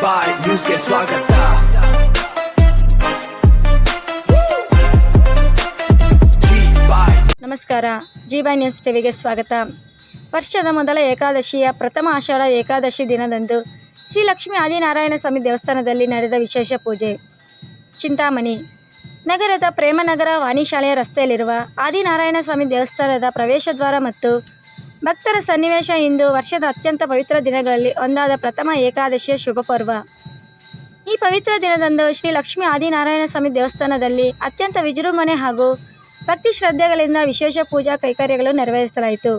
ಬಾಯ್ ನ್ಯೂಸ್ಗೆ ಸ್ವಾಗತ. ನಮಸ್ಕಾರ, ಜಿ ನ್ಯೂಸ್ ಟಿವಿಗೆ ಸ್ವಾಗತ. ವರ್ಷದ ಮೊದಲ ಏಕಾದಶಿಯ ಪ್ರಥಮ ಆಷಾಢ ಏಕಾದಶಿ ದಿನದಂದು ಶ್ರೀ ಲಕ್ಷ್ಮೀ ಆದಿನಾರಾಯಣ ಸ್ವಾಮಿ ದೇವಸ್ಥಾನದಲ್ಲಿ ನಡೆದ ವಿಶೇಷ ಪೂಜೆ. ಚಿಂತಾಮಣಿ ನಗರದ ಪ್ರೇಮನಗರ ವಾಣಿಶಾಲೆಯ ರಸ್ತೆಯಲ್ಲಿರುವ ಆದಿನಾರಾಯಣ ಸ್ವಾಮಿ ದೇವಸ್ಥಾನದ ಪ್ರವೇಶದ್ವಾರ ಮತ್ತು ಭಕ್ತರ ಸನ್ನಿವೇಶ ಇಂದು ವರ್ಷದ ಅತ್ಯಂತ ಪವಿತ್ರ ದಿನಗಳಲ್ಲಿ ಒಂದಾದ ಪ್ರಥಮ ಏಕಾದಶಿಯ ಶುಭ ಪರ್ವ. ಈ ಪವಿತ್ರ ದಿನದಂದು ಶ್ರೀ ಲಕ್ಷ್ಮೀ ಆದಿನಾರಾಯಣ ಸ್ವಾಮಿ ದೇವಸ್ಥಾನದಲ್ಲಿ ಅತ್ಯಂತ ವಿಜೃಂಭಣೆ ಹಾಗೂ ಭಕ್ತಿ ಶ್ರದ್ಧೆಗಳಿಂದ ವಿಶೇಷ ಪೂಜಾ ಕೈಕರ್ಯಗಳು ನೆರವೇರಿಸಲಾಯಿತು.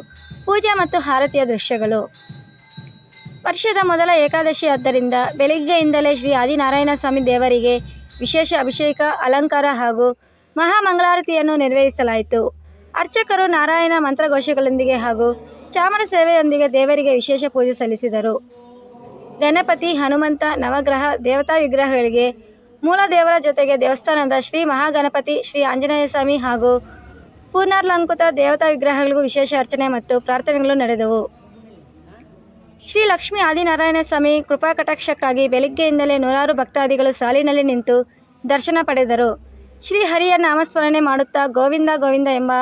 ಪೂಜೆ ಮತ್ತು ಆರತಿಯ ದೃಶ್ಯಗಳು. ವರ್ಷದ ಮೊದಲ ಏಕಾದಶಿ ಆದ್ದರಿಂದ ಬೆಳಿಗ್ಗೆಯಿಂದಲೇ ಶ್ರೀ ಆದಿನಾರಾಯಣ ಸ್ವಾಮಿ ದೇವರಿಗೆ ವಿಶೇಷ ಅಭಿಷೇಕ, ಅಲಂಕಾರ ಹಾಗೂ ಮಹಾಮಂಗಳಾರತಿಯನ್ನು ನೆರವೇರಿಸಲಾಯಿತು. ಅರ್ಚಕರು ನಾರಾಯಣ ಮಂತ್ರಘೋಷಗಳೊಂದಿಗೆ ಹಾಗೂ ಚಾಮರ ಸೇವೆಯೊಂದಿಗೆ ದೇವರಿಗೆ ವಿಶೇಷ ಪೂಜೆ ಸಲ್ಲಿಸಿದರು. ಗಣಪತಿ, ಹನುಮಂತ, ನವಗ್ರಹ ದೇವತಾ ವಿಗ್ರಹಗಳಿಗೆ ಮೂಲ ದೇವರ ಜೊತೆಗೆ ದೇವಸ್ಥಾನದ ಶ್ರೀ ಮಹಾಗಣಪತಿ, ಶ್ರೀ ಆಂಜನೇಯ ಸ್ವಾಮಿ ಹಾಗೂ ಪೂರ್ಣಾಲಂಕೃತ ದೇವತಾ ವಿಗ್ರಹಗಳಿಗೂ ವಿಶೇಷ ಅರ್ಚನೆ ಮತ್ತು ಪ್ರಾರ್ಥನೆಗಳು ನಡೆದವು. ಶ್ರೀ ಲಕ್ಷ್ಮೀ ಆದಿನಾರಾಯಣ ಸ್ವಾಮಿ ಕೃಪಾ ಕಟಾಕ್ಷಕ್ಕಾಗಿ ಬೆಳಿಗ್ಗೆಯಿಂದಲೇ ನೂರಾರು ಭಕ್ತಾದಿಗಳು ಸಾಲಿನಲ್ಲಿ ನಿಂತು ದರ್ಶನ ಪಡೆದರು. ಶ್ರೀ ಹರಿಯ ನಾಮಸ್ಮರಣೆ ಮಾಡುತ್ತಾ ಗೋವಿಂದ ಗೋವಿಂದ ಎಂಬ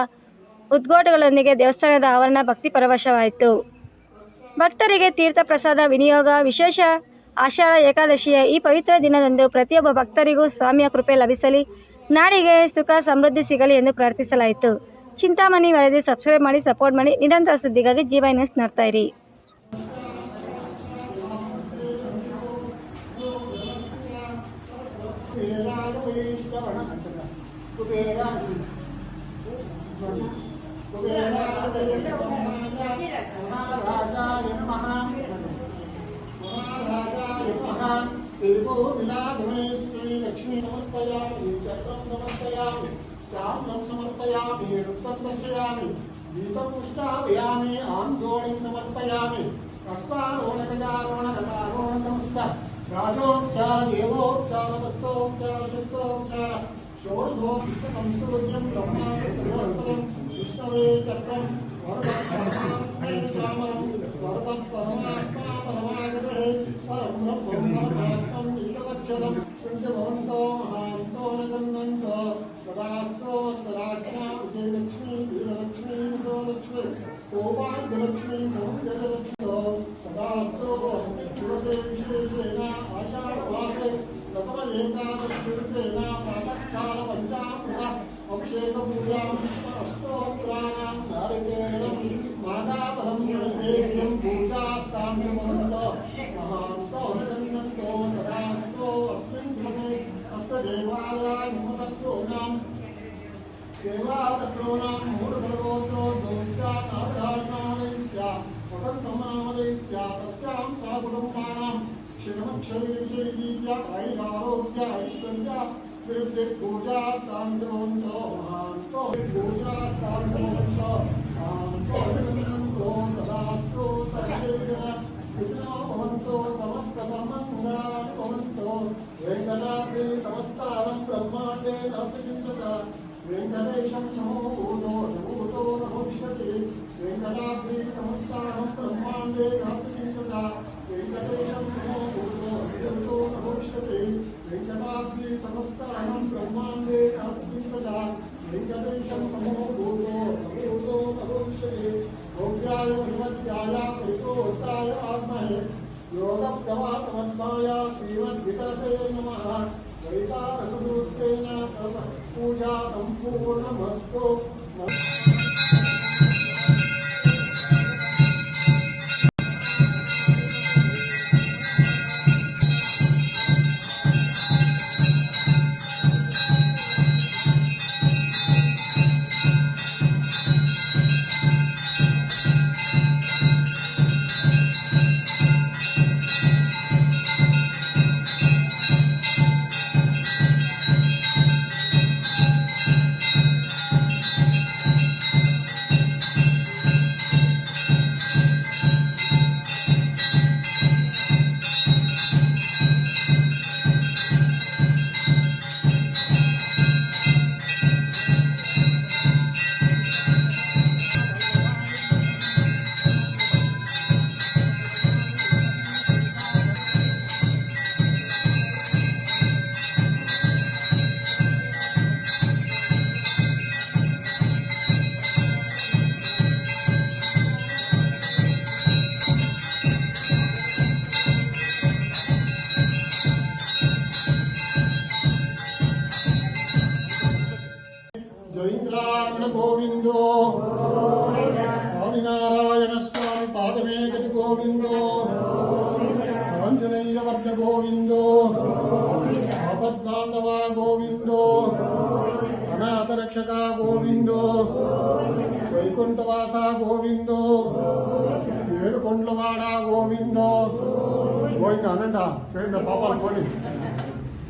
ಉದ್ಘೋಷಗಳೊಂದಿಗೆ ದೇವಸ್ಥಾನದ ಆವರಣ ಭಕ್ತಿ ಪರವಶವಾಯಿತು. ಭಕ್ತರಿಗೆ ತೀರ್ಥ ಪ್ರಸಾದ ವಿನಿಯೋಗ. ವಿಶೇಷ ಆಷಾಢ ಏಕಾದಶಿಯ ಈ ಪವಿತ್ರ ದಿನದಂದು ಪ್ರತಿಯೊಬ್ಬ ಭಕ್ತರಿಗೂ ಸ್ವಾಮಿಯ ಕೃಪೆ ಲಭಿಸಲಿ, ನಾಡಿಗೆ ಸುಖ ಸಮೃದ್ಧಿ ಸಿಗಲಿ ಎಂದು ಪ್ರಾರ್ಥಿಸಲಾಯಿತು. ಚಿಂತಾಮಣಿ ವರದಿ ಸಬ್ಸ್ಕ್ರೈಬ್ ಮಾಡಿ, ಸಪೋರ್ಟ್ ಮಾಡಿ. ನಿರಂತರ ಸುದ್ದಿಗಾಗಿ ಜಿ ನ್ಯೂಸ್ ನೋಡ್ತಾ ಇರಿ. श्री लक्ष्मी समर्पयामि, चक्रं समर्पयामि, चामरं समर्पयामि, रुक्तं दर्शयामि, दीपं उष्टावयामि, आन्दोळिं समर्पयामि, अश्वारोहणगजारोहणगतारोहण समस्त राजोपचार, देवोपचार, दत्तोपचार, शुद्धोपचार, षोडशोपचारं सूर्यं ब्रह्माण्डं विष्णवे चक्रं वरदं चामरं वरदं परमात्मा परमागते परं परमात्मं नित्यवच्छदं शुद्धभवन्तो महान्तो नगन्वन्तो तदास्तो सराज्ञा विजयलक्ष्मी वीरलक्ष्मी सोलक्ष्मी सौभाग्यलक्ष्मी सौन्दर्यलक्ष्मी तदास्तो अस्ति दिवसे विशेषेण आषाढमासे प्रथम एकादश दिवसेन प्रातःकाल पञ्चामृत अभिषेकपूजां अष्टोत्तराणां नारिकेलं माताफलं नैवेद्यं पूजास्तां भवन्तो महान्तो नगन्वन्तो तदास्तो अस्मिन् दिवसे अस्य देवालयान्मुखतत्रोणां सेवातत्रोणां मूलफलगोत्रोद्भवस्य साधारणामलयस्य वसन्तमनामलयस्य तस्यां सा कुटुम्बानां क्षणमक्षरविजयदीप्य ऐरारोग्य ऐश्वर्य विरुद्धे पूजास्तां भवन्तो महान्तो पूजास्तां भवन्तो महान्तो नगन्वन्तो तदास्तो सर्वेजन सुखिनो भवन्तो समस्तसन्मङ्गलानि भवन्तो वेङ्कटाद्रि समस्तानं ब्रह्माण्डे नास्ति किञ्चित् वेङ्कटेशं समूतो जभूतो न भविष्यति वेङ्कटाद्रि समस्तानं ब्रह्माण्डे नास्ति किञ्चित् वेङ्कटेशं समूतो जभूतो न भविष्यति वेङ्कटाद्रि समस्तानं ब्रह्माण्डे नास्ति किञ्चित् वेङ्कटेशं समूतो जभूतो न भविष्यति भोग्याय विमत्याय परितोत्ताय आत्महे योगप्रवासमद्माय श्रीमद्विकलसे नमः वैतारससूत्रेण पूजा सम्पूर्णमस्तु। రమణ గోవిందో ఆదినారాయణ స్వామి పాదమే గతి గోవిందో ఆంజనేయ వర్గ గోవిందో ఆపద్బాంధవ గోవిందో అనాథ రక్షక గోవిందో వైకుంఠవాస గోవిందో ఏడుకొండలవాడ గోవిందో గోవింద అనంట చేయండి పాపాలు పోని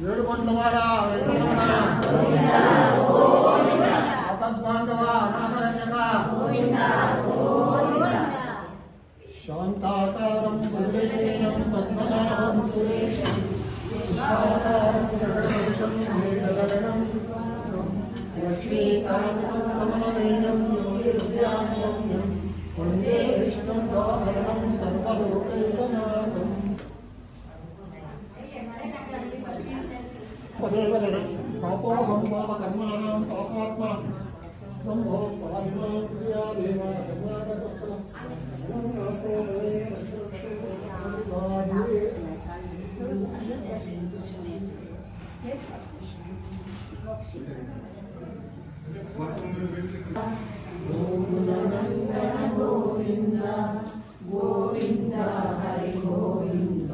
ఏడుకొండలవాడ ఆపద్బాంధవ అనాథ రక్షక శాంతాకారం భుజగశయనం పద్మనాభం సురేశం పుష్పాకారం జగదృశం మేఘగగనం లక్ష్మీకాంతం కమలనయనం యోగిరుద్యానగమ్యం వందే విష్ణుం లోకరణం సర్వలోకైకనాథం పదేవదే పాపోహం పాపకర్మాణం పాపాత్మా సంభో పాహిమా ప్రియా దేవా కర్మాకర్మస్థలం గోవింద గోవింద హరి గోవింద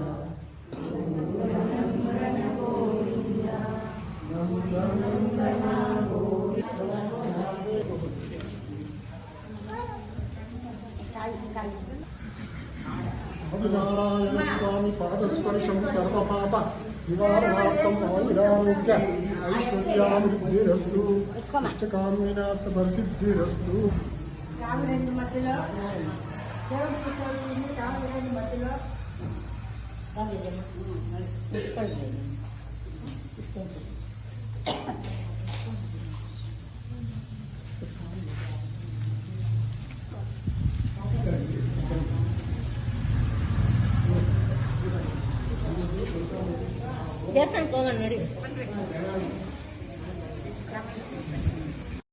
ఆదినారాయణ స్వామి పాదస్పర్శం సర్వపాప నివారణార్థం ఆయురారోగ్య ఐశ్వర్యాభివృద్ధిరస్తు ఇష్టకామ్యనార్థ పరిసిద్ధిరస్తు దర్శనం పోగండి